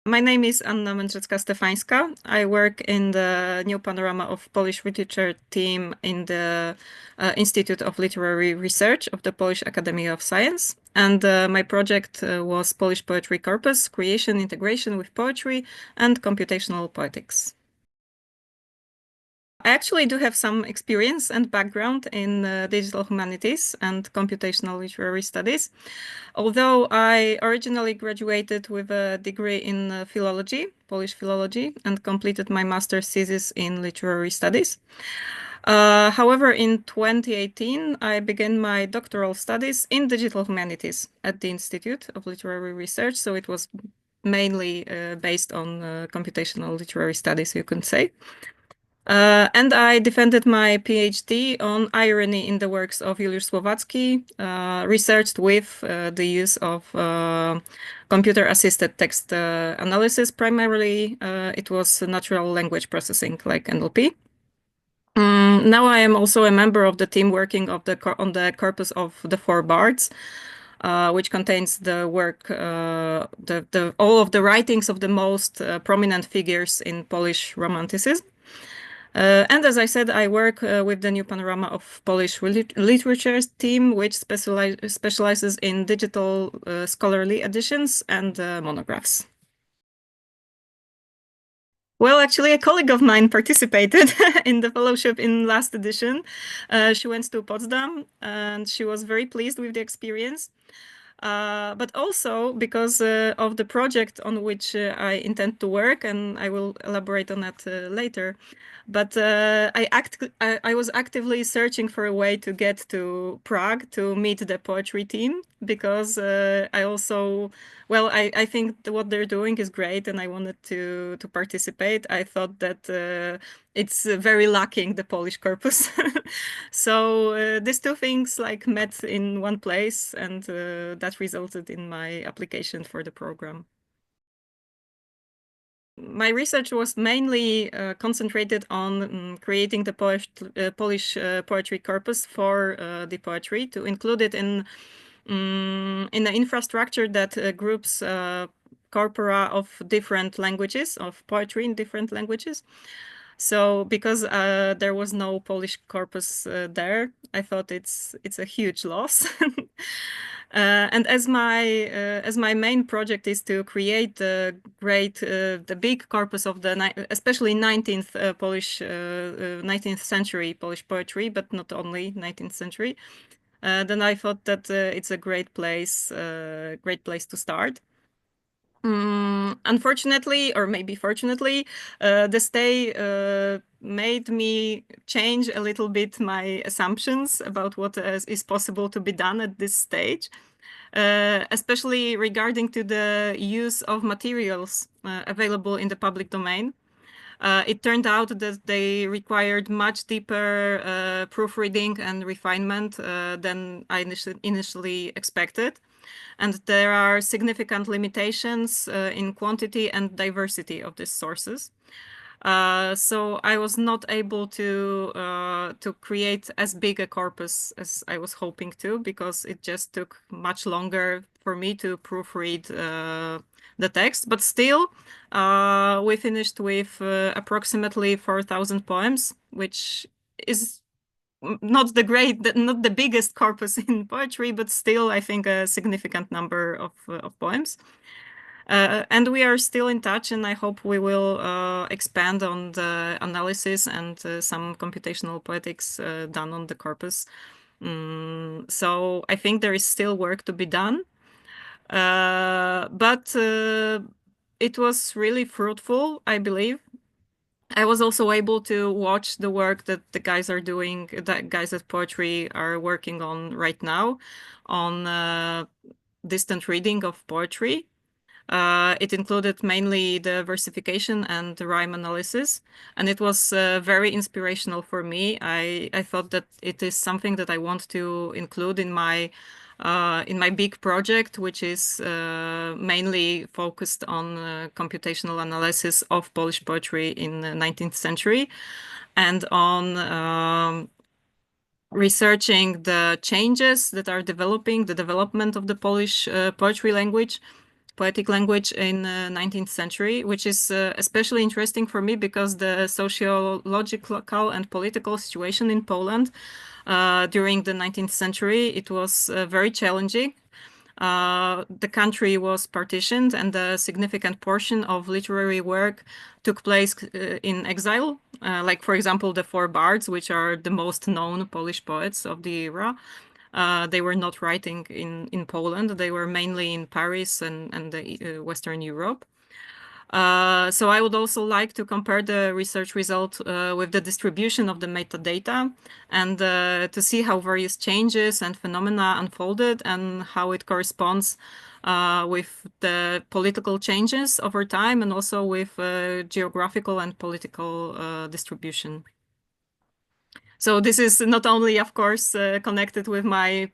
My name is Anna Mędrzecka-Stefańska. I work in the New Panorama of Polish Literature team in the Institute of Literary Research of the Polish Academy of Science. And my project was Polish poetry corpus, creation, integration with poetry, and computational poetics. I actually do have some experience and background in digital humanities and computational literary studies. Although I originally graduated with a degree in philology, Polish philology, and completed my master's thesis in literary studies. However, in 2018, I began my doctoral studies in digital humanities at the Institute of Literary Research. So it was mainly based on computational literary studies, you can say. And I defended my PhD on irony in the works of Juliusz Słowacki, researched with the use of computer-assisted text analysis. Primarily, it was natural language processing, like NLP. Now I am also a member of the team working on the corpus of the Four Bards, which contains the work, all of the writings of the most prominent figures in Polish Romanticism. And as I said, I work with the New Panorama of Polish Literature team, which specializes in digital scholarly editions and monographs. Well, actually, a colleague of mine participated in the fellowship in last edition. She went to Potsdam and she was very pleased with the experience. But also because of the project on which I intend to work, and I will elaborate on that later. But I was actively searching for a way to get to Prague to meet the PoeTree team, because I think what they're doing is great, and I wanted to participate. I thought that it's very lacking, the Polish corpus. So these two things like met in one place, and that resulted in my application for the program. My research was mainly concentrated on creating the Polish poetry corpus for the PoeTree, to include it in the infrastructure that groups corpora of different languages, of poetry in different languages. So because there was no Polish corpus there, I thought it's a huge loss. And as my main project is to create the big corpus of especially 19th 19th century Polish poetry, but not only 19th century, then I thought that it's a great place to start. Unfortunately, or maybe fortunately, the stay made me change a little bit my assumptions about what is possible to be done at this stage, especially regarding to the use of materials available in the public domain. It turned out that they required much deeper proofreading and refinement than I initially expected. And there are significant limitations in quantity and diversity of these sources. So I was not able to create as big a corpus as I was hoping to, because it just took much longer for me to proofread the text. But still, we finished with approximately 4,000 poems, which is not the biggest corpus in poetry, but still, I think, a significant number of poems. And we are still in touch, and I hope we will expand on the analysis and some computational poetics done on the corpus. So I think there is still work to be done. But it was really fruitful, I believe. I was also able to watch the work that the guys are doing, that guys at PoeTree are working on right now, on distant reading of poetry. It included mainly the versification and the rhyme analysis, and it was very inspirational for me. I thought that it is something that I want to include in my big project, which is mainly focused on computational analysis of Polish poetry in the 19th century, and on researching the changes that are developing, the development of the Polish poetry language poetic language in 19th century, which is especially interesting for me because the sociological and political situation in Poland during the 19th century, it was very challenging. The country was partitioned and a significant portion of literary work took place in exile. Like, for example, the four bards, which are the most known Polish poets of the era. They were not writing in Poland. They were mainly in Paris and Western Europe. So I would also like to compare the research result with the distribution of the metadata and to see how various changes and phenomena unfolded and how it corresponds with the political changes over time and also with geographical and political distribution. So this is not only, of course, connected with my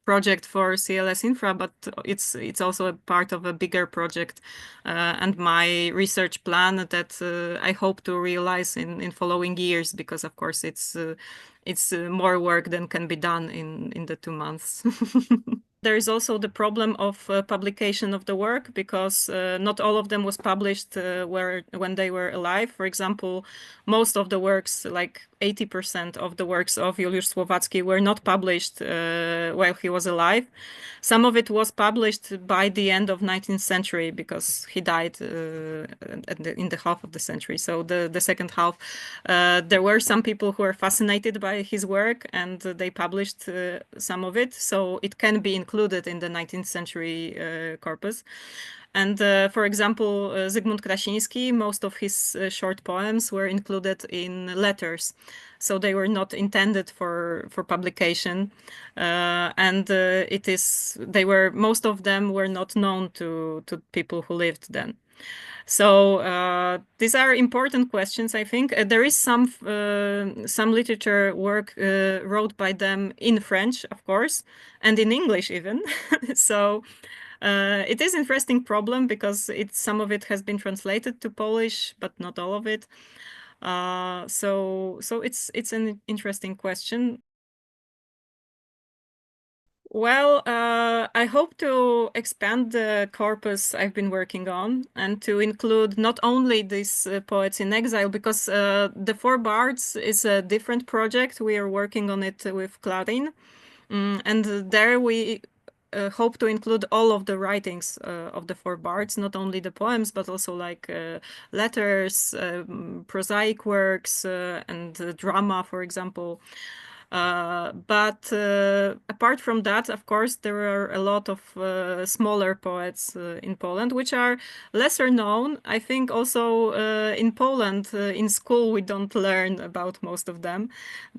project for CLS Infra, but it's also a part of a bigger project and my research plan that I hope to realize in following years, because of course it's more work than can be done in the 2 months. There is also the problem of publication of the work, because not all of them was published when they were alive. For example, most of the works, like 80% of the works of Juliusz Słowacki, were not published while he was alive. Some of it was published by the end of 19th century because he died in the half of the century. So the second half, there were some people who were fascinated by his work and they published some of it. So it can be included in the 19th century corpus. And for example, Zygmunt Krasiński, most of his short poems were included in letters. So they were not intended for publication. Most of them were not known to people who lived then. So these are important questions, I think. There is some literature work wrote by them in French, of course, and in English even. So it is an interesting problem because some of it has been translated to Polish, but not all of it. So it's an interesting question. Well, I hope to expand the corpus I've been working on and to include not only these poets in exile, because the Four Bards is a different project. We are working on it with Clarin. And there we hope to include all of the writings of the Four Bards, not only the poems, but also like letters, prosaic works, and drama, for example. But apart from that, of course, there are a lot of smaller poets in Poland, which are lesser known. I think also in Poland, in school, we don't learn about most of them.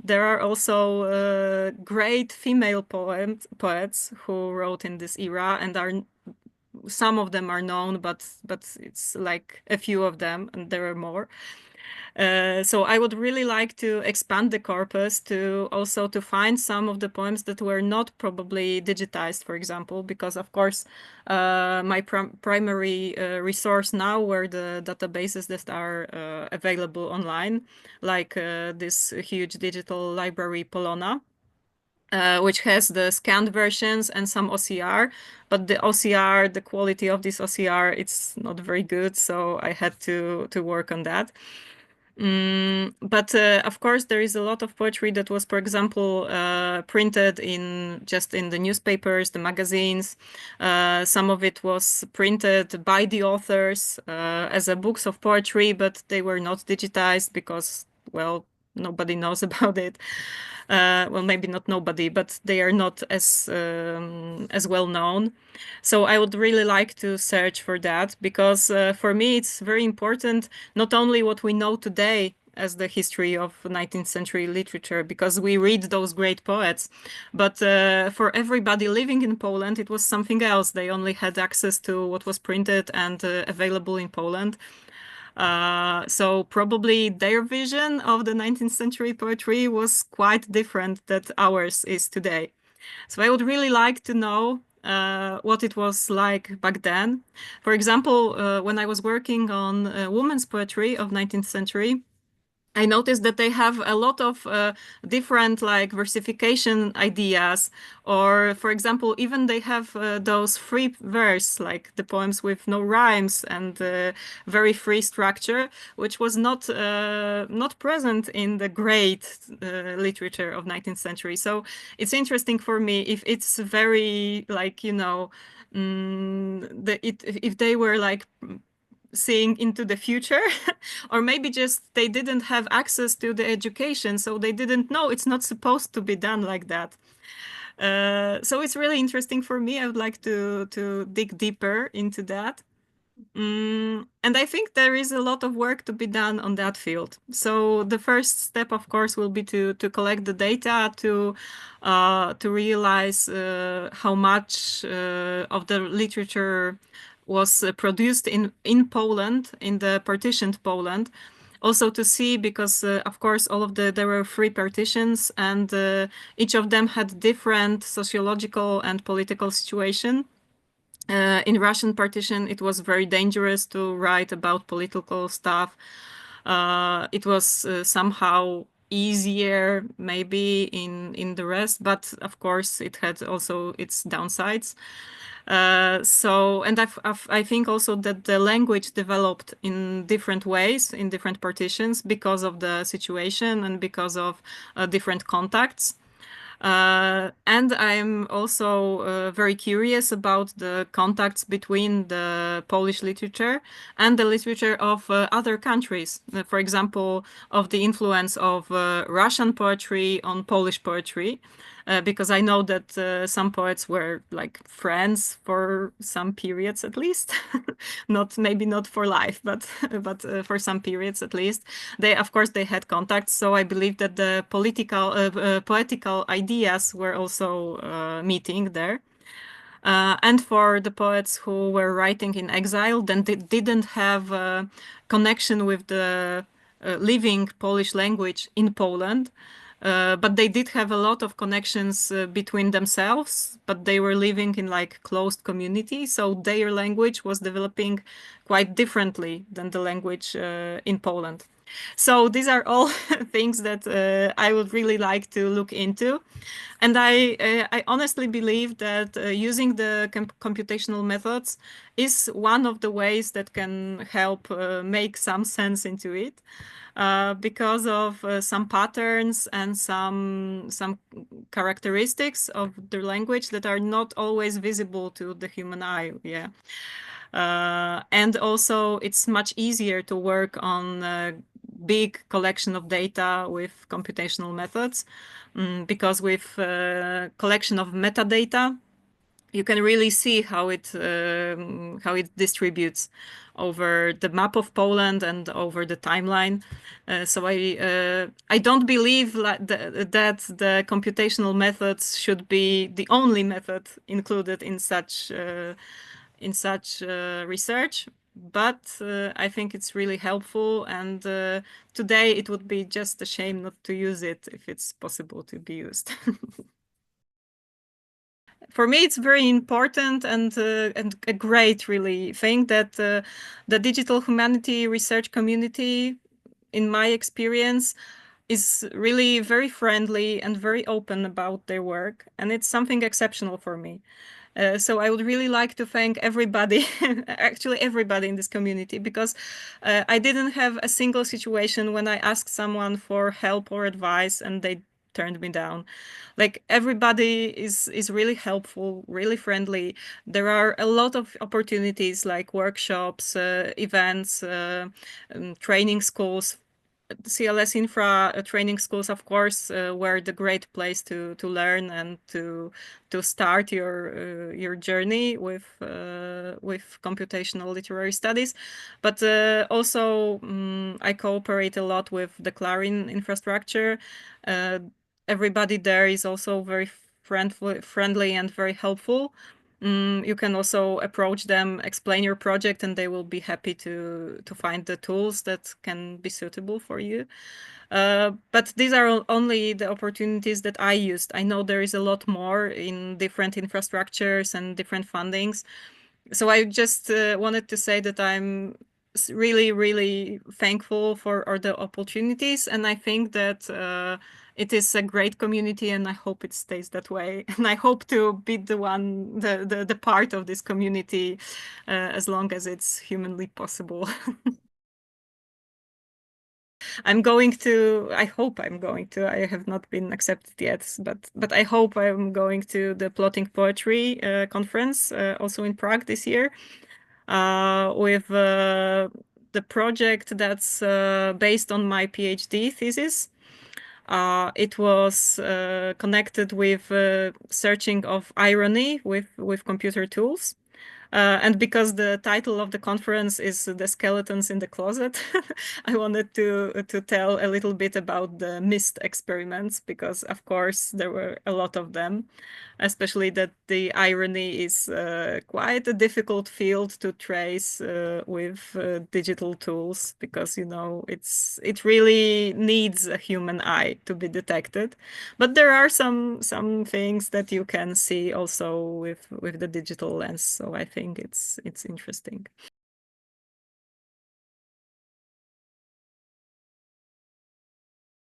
There are also great female poets who wrote in this era, and some of them are known, but it's like a few of them, and there are more. So I would really like to expand the corpus to also to find some of the poems that were not probably digitized, for example, because of course my primary resource now were the databases that are available online, like this huge digital library Polona. Which has the scanned versions and some OCR, but the OCR, the quality of this OCR, it's not very good, so I had to work on that. But of course, there is a lot of poetry that was, for example, printed just in the newspapers, the magazines. Some of it was printed by the authors as a books of poetry, but they were not digitized because, well, nobody knows about it. Well, maybe not nobody, but they are not as well known. So I would really like to search for that, because for me it's very important not only what we know today as the history of 19th century literature, because we read those great poets, but for everybody living in Poland, it was something else. They only had access to what was printed and available in Poland. So probably their vision of the 19th century poetry was quite different that ours is today. So I would really like to know what it was like back then. For example, when I was working on women's poetry of 19th century, I noticed that they have a lot of different like versification ideas, or for example, even they have those free verse, like the poems with no rhymes and very free structure, which was not present in the great literature of 19th century. So it's interesting for me if it's very like, you know, if they were like seeing into the future or maybe just they didn't have access to the education, so they didn't know it's not supposed to be done like that. So it's really interesting for me. I would like to dig deeper into that. And I think there is a lot of work to be done on that field. So the first step, of course, will be to collect the data to realize how much of the literature was produced in Poland, in the partitioned Poland. Also to see, because of course all of there were three partitions, and each of them had different sociological and political situation. In Russian partition, it was very dangerous to write about political stuff. It was somehow easier maybe in the rest, but of course it had also its downsides. And I think also that the language developed in different ways in different partitions because of the situation and because of different contacts. And I'm also very curious about the contacts between the Polish literature and the literature of other countries. For example, of the influence of Russian poetry on Polish poetry. Because I know that some poets were like friends for some periods at least, not maybe not for life, but for some periods at least. They, of course, they had contacts, so I believe that the poetical ideas were also meeting there. And for the poets who were writing in exile, then they didn't have a connection with the living Polish language in Poland. But they did have a lot of connections between themselves, but they were living in like closed communities, so their language was developing quite differently than the language in Poland. So these are all things that I would really like to look into. And I honestly believe that using the computational methods is one of the ways that can help make some sense into it. Because of some patterns and some characteristics of the language that are not always visible to the human eye. Yeah. And also it's much easier to work on a big collection of data with computational methods, because with collection of metadata, you can really see how it distributes over the map of Poland and over the timeline. So I don't believe that the computational methods should be the only method included in such research. But I think it's really helpful, and today it would be just a shame not to use it if it's possible to be used. For me, it's very important and a great really thing that the digital humanity research community, in my experience, is really very friendly and very open about their work, and it's something exceptional for me. So I would really like to thank everybody, actually everybody in this community, because I didn't have a single situation when I asked someone for help or advice and they turned me down. Like everybody is really helpful, really friendly. There are a lot of opportunities like workshops, events, training schools. CLS Infra training schools, of course, were the great place to learn and to start your journey with computational literary studies. But also, I cooperate a lot with the Clarin infrastructure. Uh, Everybody there is also very friendly and very helpful. You can also approach them, explain your project, and they will be happy to find the tools that can be suitable for you. But these are only the opportunities that I used. I know there is a lot more in different infrastructures and different fundings. So I just wanted to say that I'm really, really thankful for all the opportunities, and I think that it is a great community, and I hope it stays that way. And I hope to be the part of this community as long as it's humanly possible. I hope I'm going to, I have not been accepted yet, but I hope I'm going to the Plotting Poetry conference, also in Prague this year, with the project that's based on my PhD thesis. It was connected with searching of irony with computer tools. And because the title of the conference is The Skeletons in the Closet, I wanted to tell a little bit about the missed experiments, because of course there were a lot of them, especially that the irony is quite a difficult field to trace with digital tools, because it really needs a human eye to be detected. But there are some things that you can see also with the digital lens, so I think it's interesting.